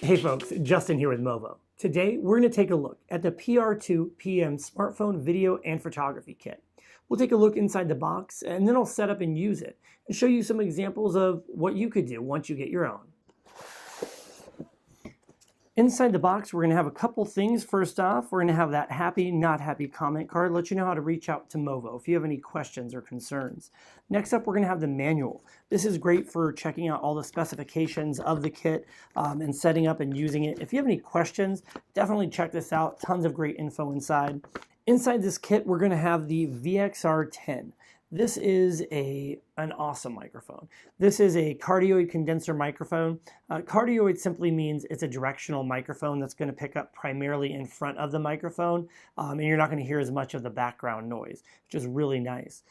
Hey folks, Justin here with Movo. Today we're going to take a look at the PR-2-PM smartphone video and photography kit. We'll take a look inside the box and then I'll set up and use it and show you some examples of what you could do once you get your own. Inside the box, we're going to have a couple things. First off, we're going to have that happy, not happy comment card, let you know how to reach out to Movo if you have any questions or concerns. Next up, we're going to have the manual. This is great for checking out all the specifications of the kit and setting up and using it. If you have any questions, definitely check this out. Tons of great info inside. Inside this kit, we're going to have the VXR10. This is an awesome microphone. This is a cardioid condenser microphone. Cardioid simply means it's a directional microphone that's going to pick up primarily in front of the microphone, and you're not going to hear as much of the background noise, which is really nice.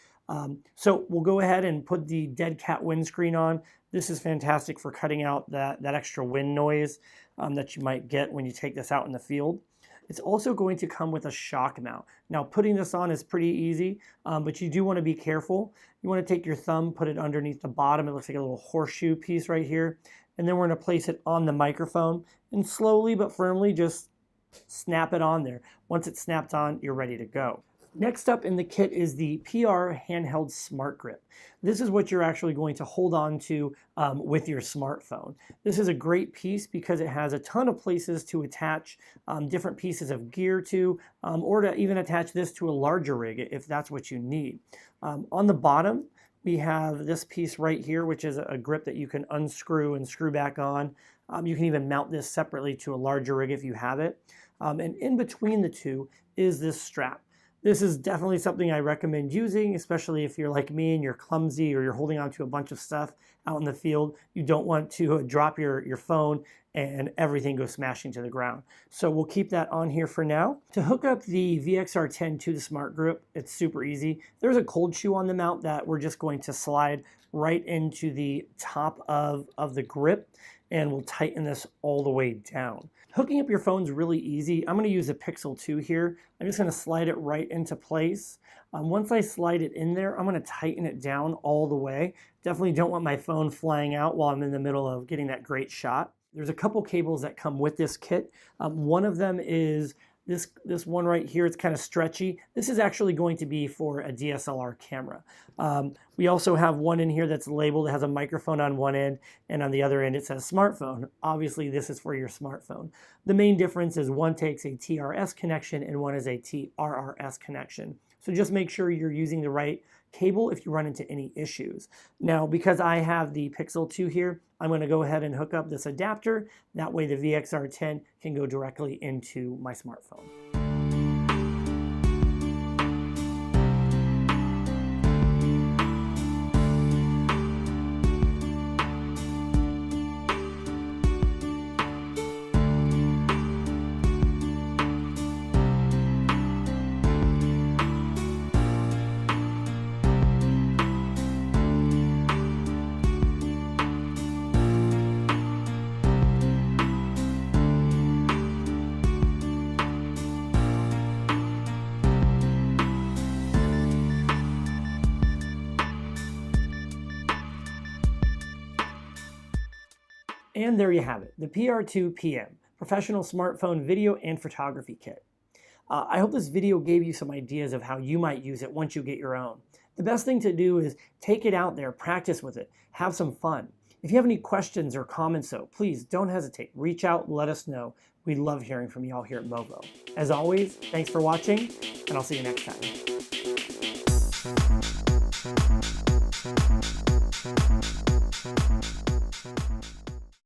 So we'll go ahead and put the dead cat windscreen on. This is fantastic for cutting out that extra wind noise that you might get when you take this out in the field. It's also going to come with a shock mount. Now putting this on is pretty easy, but you do want to be careful. You want to take your thumb, put it underneath the bottom. It looks like a little horseshoe piece right here. And then we're going to place it on the microphone and slowly but firmly just snap it on there. Once it's snapped on, you're ready to go. Next up in the kit is the PR Handheld Smart Grip. This is what you're actually going to hold on to with your smartphone. This is a great piece because it has a ton of places to attach different pieces of gear to, or to even attach this to a larger rig if that's what you need. On the bottom, we have this piece right here, which is a grip that you can unscrew and screw back on. You can even mount this separately to a larger rig if you have it. And in between the two is this strap. This is definitely something I recommend using, especially if you're like me and you're clumsy or you're holding on to a bunch of stuff out in the field. You don't want to drop your phone and everything goes smashing to the ground. So we'll keep that on here for now. To hook up the VXR10 to the Smart Grip, it's super easy. There's a cold shoe on the mount that we're just going to slide right into the top of the grip, and we'll tighten this all the way down. Hooking up your phone's really easy. I'm going to use a Pixel 2 here. I'm just going to slide it right into place. Once I slide it in there, I'm going to tighten it down all the way. Definitely don't want my phone flying out while I'm in the middle of getting that great shot. There's a couple cables that come with this kit. One of them is this one right here. It's kind of stretchy. This is actually going to be for a DSLR camera. We also have one in here that's labeled. It has a microphone on one end, and on the other end it says smartphone. Obviously this is for your smartphone. The main difference is one takes a TRS connection and one is a TRRS connection. So just make sure you're using the right cable if you run into any issues. Now, because I have the Pixel 2 here, I'm going to go ahead and hook up this adapter. That way the VXR10 can go directly into my smartphone. And there you have it, the PR-2-PM, Professional Smartphone Video and Photography Kit. I hope this video gave you some ideas of how you might use it once you get your own. The best thing to do is take it out there, practice with it, have some fun. If you have any questions or comments though, please don't hesitate. Reach out and let us know. We love hearing from y'all here at Movo. As always, thanks for watching, and I'll see you next time.